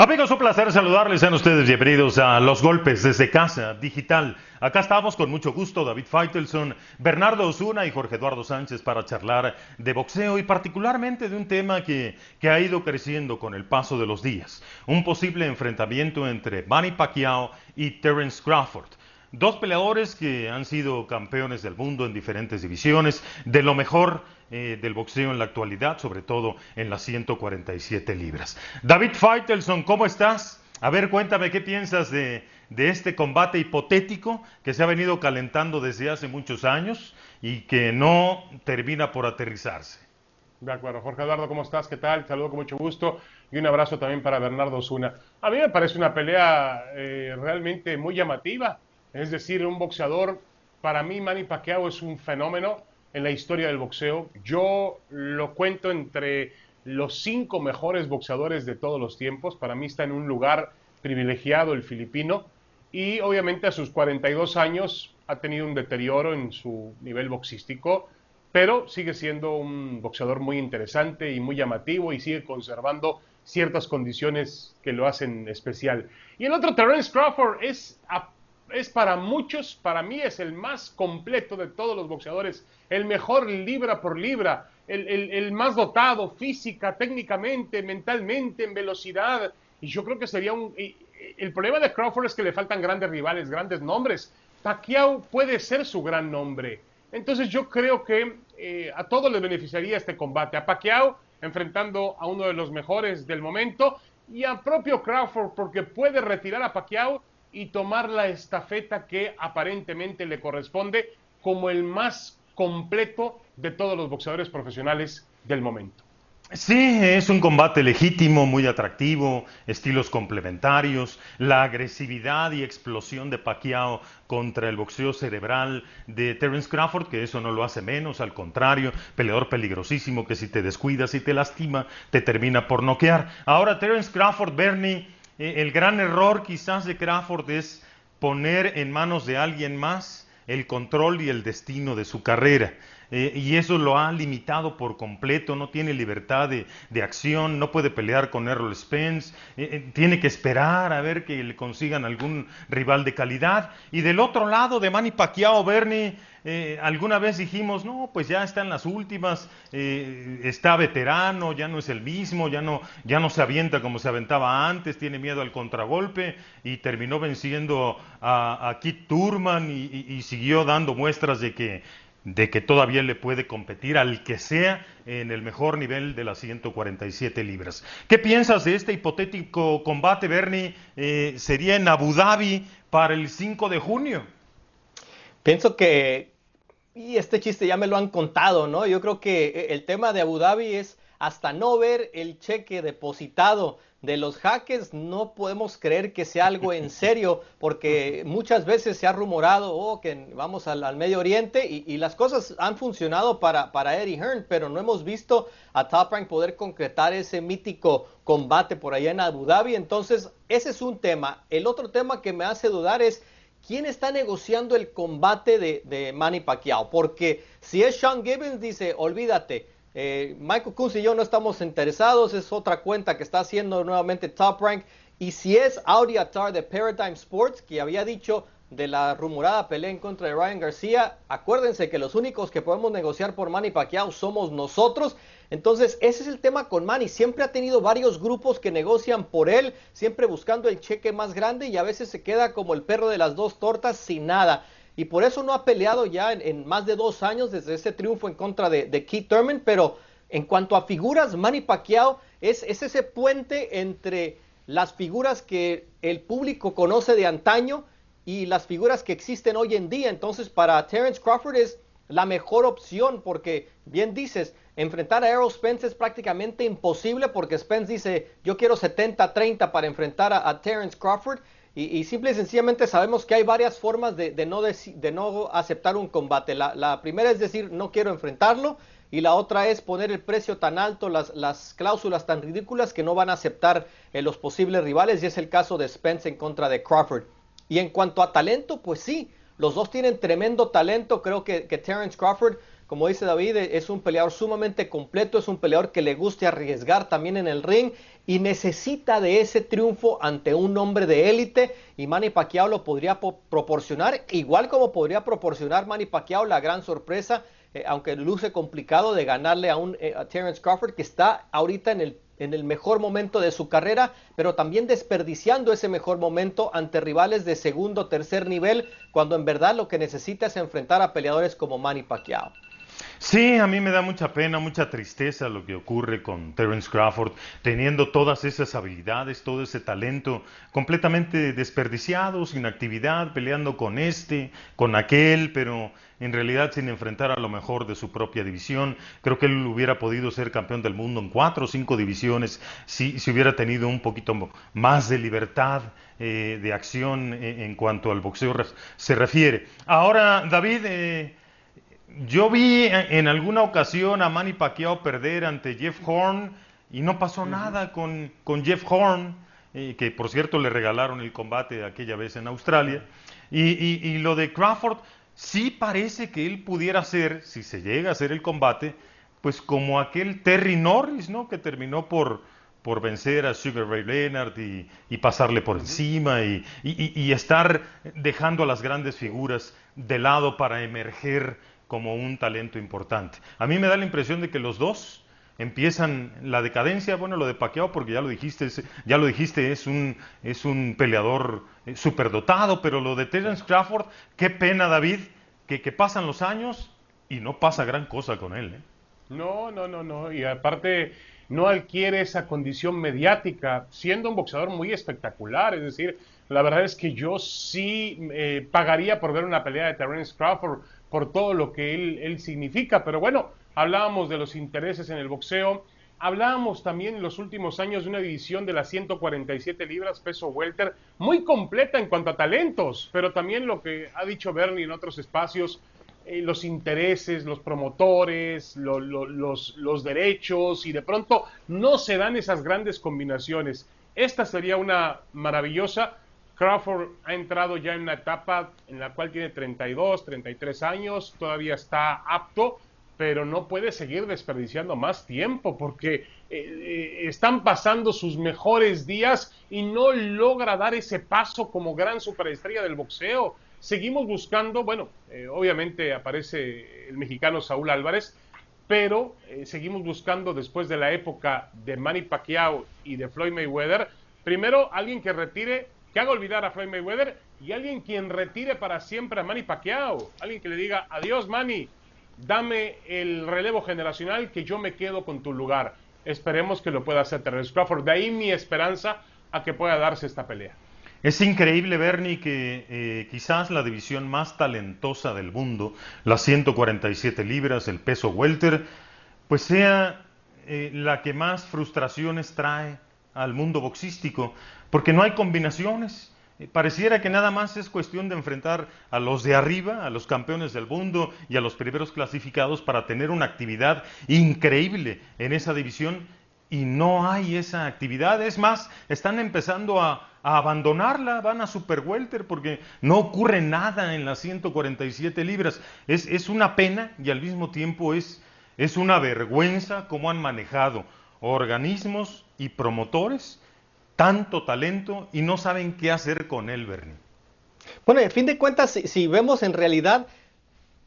Amigos, un placer saludarles. Sean ustedes bienvenidos a Los Golpes desde Casa Digital. Acá estamos con mucho gusto, David Faitelson, Bernardo Osuna y Jorge Eduardo Sánchez para charlar de boxeo y particularmente de un tema que ha ido creciendo con el paso de los días. Un posible enfrentamiento entre Manny Pacquiao y Terence Crawford. Dos peleadores que han sido campeones del mundo en diferentes divisiones, de lo mejor del boxeo en la actualidad, sobre todo en las 147 libras. David Faitelson, ¿cómo estás? A ver, cuéntame qué piensas de este combate hipotético que se ha venido calentando desde hace muchos años y que no termina por aterrizarse. De acuerdo, Jorge Eduardo, ¿cómo estás? ¿Qué tal? Saludo con mucho gusto y un abrazo también para Bernardo Osuna. A mí me parece una pelea realmente muy llamativa. Es decir, un boxeador, para mí Manny Pacquiao es un fenómeno en la historia del boxeo. Yo lo cuento entre los 5 mejores boxeadores de todos los tiempos. Para mí está en un lugar privilegiado el filipino y obviamente a sus 42 años ha tenido un deterioro en su nivel boxístico, pero sigue siendo un boxeador muy interesante y muy llamativo y sigue conservando ciertas condiciones que lo hacen especial. Y el otro, Terence Crawford, es para muchos, para mí es el más completo de todos los boxeadores, el mejor libra por libra, el más dotado física, técnicamente, mentalmente, en velocidad. Y yo creo que sería el problema de Crawford es que le faltan grandes rivales, grandes nombres. Pacquiao puede ser su gran nombre. Entonces yo creo que a todos les beneficiaría este combate. A Pacquiao enfrentando a uno de los mejores del momento y a propio Crawford porque puede retirar a Pacquiao y tomar la estafeta que aparentemente le corresponde como el más completo de todos los boxeadores profesionales del momento. Sí, es un combate legítimo, muy atractivo, estilos complementarios, la agresividad y explosión de Pacquiao contra el boxeo cerebral de Terence Crawford, que eso no lo hace menos, al contrario, peleador peligrosísimo que si te descuidas y te lastima, te termina por noquear. Ahora Terence Crawford, Bernie, el gran error quizás de Crawford es poner en manos de alguien más el control y el destino de su carrera. Y eso lo ha limitado por completo, no tiene libertad de acción, no puede pelear con Errol Spence, tiene que esperar a ver que le consigan algún rival de calidad. Y del otro lado de Manny Pacquiao, Bernie, alguna vez dijimos, no, pues ya está en las últimas, está veterano, ya no es el mismo, ya no se avienta como se aventaba antes, tiene miedo al contragolpe y terminó venciendo a Keith Thurman y siguió dando muestras de que todavía le puede competir al que sea en el mejor nivel de las 147 libras. ¿Qué piensas de este hipotético combate, Bernie? Sería en Abu Dhabi para el 5 de junio. Pienso que, y este chiste ya me lo han contado, ¿no? Yo creo que el tema de Abu Dhabi es hasta no ver el cheque depositado de los Jaques, no podemos creer que sea algo en serio, porque muchas veces se ha rumorado que vamos al Medio Oriente y las cosas han funcionado para Eddie Hearn, pero no hemos visto a Top Rank poder concretar ese mítico combate por allá en Abu Dhabi. Entonces, ese es un tema. El otro tema que me hace dudar es ¿quién está negociando el combate de Manny Pacquiao? Porque si es Sean Gibbons, dice, olvídate. Michael Kunz y yo no estamos interesados, es otra cuenta que está haciendo nuevamente Top Rank. Y si es Audi Attar de Paradigm Sports, que había dicho de la rumorada pelea en contra de Ryan García, acuérdense que los únicos que podemos negociar por Manny Pacquiao somos nosotros. Entonces ese es el tema con Manny, siempre ha tenido varios grupos que negocian por él, siempre buscando el cheque más grande y a veces se queda como el perro de las dos tortas sin nada. Y por eso no ha peleado ya en más de 2 años desde ese triunfo en contra de Keith Thurman. Pero en cuanto a figuras, Manny Pacquiao es ese puente entre las figuras que el público conoce de antaño y las figuras que existen hoy en día. Entonces para Terence Crawford es la mejor opción porque, bien dices, enfrentar a Errol Spence es prácticamente imposible porque Spence dice, yo quiero 70-30 para enfrentar a Terence Crawford. Y simple y sencillamente sabemos que hay varias formas de no aceptar un combate. La primera es decir, no quiero enfrentarlo. Y la otra es poner el precio tan alto, las cláusulas tan ridículas que no van a aceptar los posibles rivales. Y es el caso de Spence en contra de Crawford. Y en cuanto a talento, pues sí, los dos tienen tremendo talento. Creo que Terence Crawford como dice David, es un peleador sumamente completo, es un peleador que le gusta arriesgar también en el ring y necesita de ese triunfo ante un hombre de élite, y Manny Pacquiao lo podría proporcionar, igual como podría proporcionar Manny Pacquiao la gran sorpresa, aunque luce complicado, de ganarle a Terence Crawford, que está ahorita en el mejor momento de su carrera, pero también desperdiciando ese mejor momento ante rivales de segundo o tercer nivel, cuando en verdad lo que necesita es enfrentar a peleadores como Manny Pacquiao. Sí, a mí me da mucha pena, mucha tristeza lo que ocurre con Terence Crawford, teniendo todas esas habilidades, todo ese talento completamente desperdiciado, sin actividad, peleando con este, con aquel, pero en realidad sin enfrentar a lo mejor de su propia división. Creo que él hubiera podido ser campeón del mundo en 4 o 5 divisiones si hubiera tenido un poquito más de libertad de acción en cuanto al boxeo se refiere. Ahora, David, yo vi en alguna ocasión a Manny Pacquiao perder ante Jeff Horn y no pasó nada con Jeff Horn, que por cierto le regalaron el combate aquella vez en Australia. Y lo de Crawford, sí parece que él pudiera ser, si se llega a hacer el combate, pues como aquel Terry Norris, ¿no? Que terminó por vencer a Sugar Ray Leonard y pasarle por encima y estar dejando a las grandes figuras de lado para emerger como un talento importante. A mí me da la impresión de que los dos empiezan la decadencia. Bueno, lo de Pacquiao, porque ya lo dijiste, es un peleador superdotado, pero lo de Terence Crawford, qué pena, David, que pasan los años y no pasa gran cosa con él, ¿eh? No, y aparte no adquiere esa condición mediática, siendo un boxeador muy espectacular. Es decir, la verdad es que yo sí pagaría por ver una pelea de Terence Crawford por todo lo que él significa, pero bueno, hablábamos de los intereses en el boxeo, hablábamos también en los últimos años de una división de las 147 libras peso welter, muy completa en cuanto a talentos, pero también lo que ha dicho Bernie en otros espacios, los intereses, los promotores, los derechos, y de pronto no se dan esas grandes combinaciones. Esta sería una maravillosa. Crawford ha entrado ya en una etapa en la cual tiene 32, 33 años, todavía está apto, pero no puede seguir desperdiciando más tiempo porque están pasando sus mejores días y no logra dar ese paso como gran superestrella del boxeo. Seguimos buscando, bueno, obviamente aparece el mexicano Saúl Álvarez, pero seguimos buscando, después de la época de Manny Pacquiao y de Floyd Mayweather, primero alguien que retire, que haga olvidar a Floyd Mayweather, y alguien quien retire para siempre a Manny Pacquiao, alguien que le diga: adiós Manny, dame el relevo generacional, que yo me quedo con tu lugar. Esperemos que lo pueda hacer Terence Crawford, de ahí mi esperanza a que pueda darse esta pelea. Es increíble, Bernie, que quizás la división más talentosa del mundo, las 147 libras, el peso welter, pues sea la que más frustraciones trae al mundo boxístico, porque no hay combinaciones. Pareciera que nada más es cuestión de enfrentar a los de arriba, a los campeones del mundo y a los primeros clasificados para tener una actividad increíble en esa división, y no hay esa actividad. Es más, están empezando a abandonarla, van a Super Welter porque no ocurre nada en las 147 libras. Es una pena y al mismo tiempo es una vergüenza cómo han manejado organismos y promotores tanto talento y no saben qué hacer con él, Bernie. Bueno, a fin de cuentas, si vemos en realidad,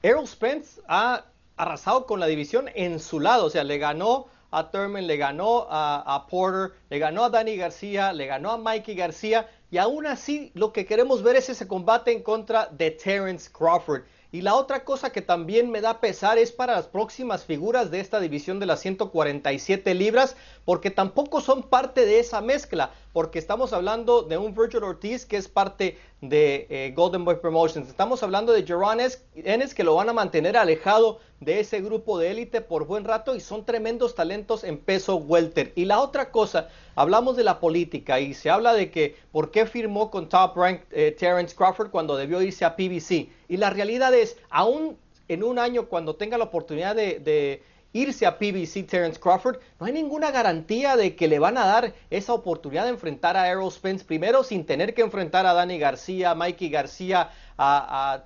Errol Spence ha arrasado con la división en su lado. O sea, le ganó a Thurman, le ganó a Porter, le ganó a Danny García, le ganó a Mikey García, y aún así lo que queremos ver es ese combate en contra de Terence Crawford. Y la otra cosa que también me da pesar es para las próximas figuras de esta división de las 147 libras, porque tampoco son parte de esa mezcla, porque estamos hablando de un Virgil Ortiz que es parte de Golden Boy Promotions, estamos hablando de Jaron Ennis, que lo van a mantener alejado de ese grupo de élite por buen rato, y son tremendos talentos en peso welter. Y la otra cosa, hablamos de la política y se habla de que por qué firmó con Top Rank Terence Crawford cuando debió irse a PBC, y la realidad es, aún en un año cuando tenga la oportunidad de irse a PBC Terence Crawford, no hay ninguna garantía de que le van a dar esa oportunidad de enfrentar a Errol Spence primero, sin tener que enfrentar a Danny García, Mikey García, a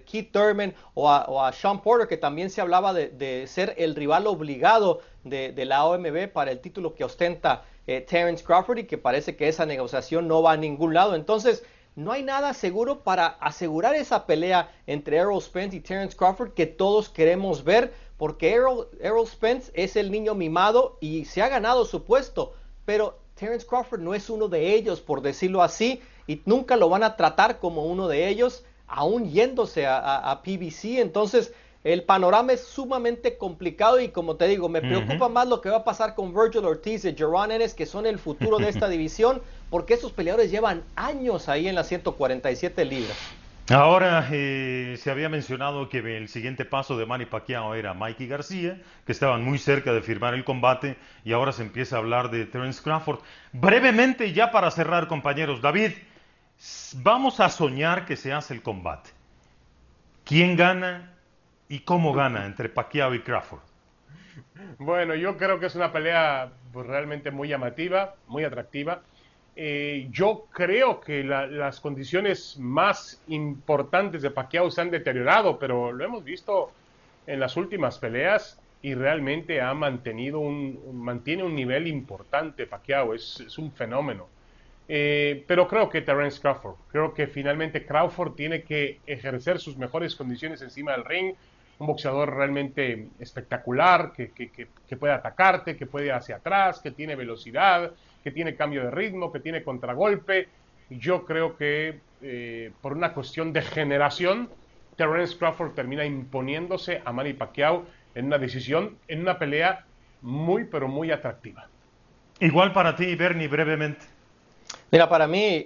Keith Thurman o a Sean Porter, que también se hablaba de ser el rival obligado de la OMB para el título que ostenta Terence Crawford, y que parece que esa negociación no va a ningún lado. Entonces, no hay nada seguro para asegurar esa pelea entre Errol Spence y Terence Crawford que todos queremos ver, porque Errol Spence es el niño mimado y se ha ganado su puesto, pero Terence Crawford no es uno de ellos, por decirlo así, y nunca lo van a tratar como uno de ellos, aún yéndose a PBC. Entonces, el panorama es sumamente complicado, y como te digo, me preocupa más lo que va a pasar con Virgil Ortiz y Jaron Ennis, que son el futuro de esta división, porque esos peleadores llevan años ahí en las 147 libras. Ahora, se había mencionado que el siguiente paso de Manny Pacquiao era Mikey García, que estaban muy cerca de firmar el combate, y ahora se empieza a hablar de Terence Crawford. Brevemente, ya para cerrar, compañeros, David, vamos a soñar que se hace el combate. ¿Quién gana y cómo gana entre Pacquiao y Crawford? Bueno, yo creo que es una pelea pues, realmente muy llamativa, muy atractiva. Yo creo que las condiciones más importantes de Pacquiao se han deteriorado, pero lo hemos visto en las últimas peleas y realmente mantiene un nivel importante Pacquiao, es un fenómeno. Pero creo que Terence Crawford, creo que finalmente Crawford tiene que ejercer sus mejores condiciones encima del ring, un boxeador realmente espectacular, que puede atacarte, que puede ir hacia atrás, que tiene velocidad, que tiene cambio de ritmo, que tiene contragolpe. Yo creo que por una cuestión de generación, Terence Crawford termina imponiéndose a Manny Pacquiao en una decisión, en una pelea muy, pero muy atractiva. Igual para ti, Bernie, brevemente. Mira, para mí,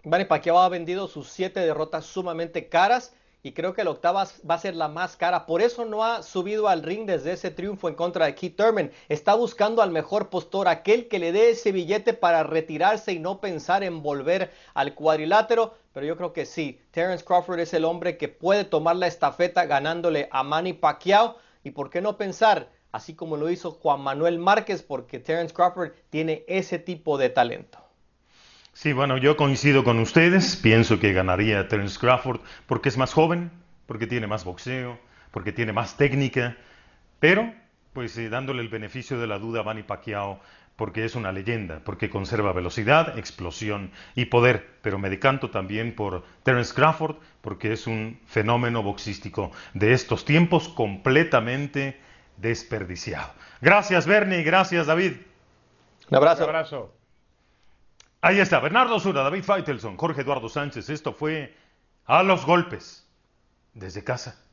Manny Pacquiao ha vendido sus 7 derrotas sumamente caras, y creo que la octava va a ser la más cara. Por eso no ha subido al ring desde ese triunfo en contra de Keith Thurman. Está buscando al mejor postor, aquel que le dé ese billete para retirarse y no pensar en volver al cuadrilátero. Pero yo creo que sí, Terence Crawford es el hombre que puede tomar la estafeta ganándole a Manny Pacquiao. Y por qué no pensar, así como lo hizo Juan Manuel Márquez, porque Terence Crawford tiene ese tipo de talento. Sí, bueno, yo coincido con ustedes. Pienso que ganaría Terence Crawford porque es más joven, porque tiene más boxeo, porque tiene más técnica, pero pues dándole el beneficio de la duda a Manny Pacquiao porque es una leyenda, porque conserva velocidad, explosión y poder. Pero me decanto también por Terence Crawford porque es un fenómeno boxístico de estos tiempos completamente desperdiciado. Gracias, Bernie, gracias, David. Un abrazo. Un abrazo. Ahí está, Bernardo Osuna, David Faitelson, Jorge Eduardo Sánchez. Esto fue A los Golpes, desde casa.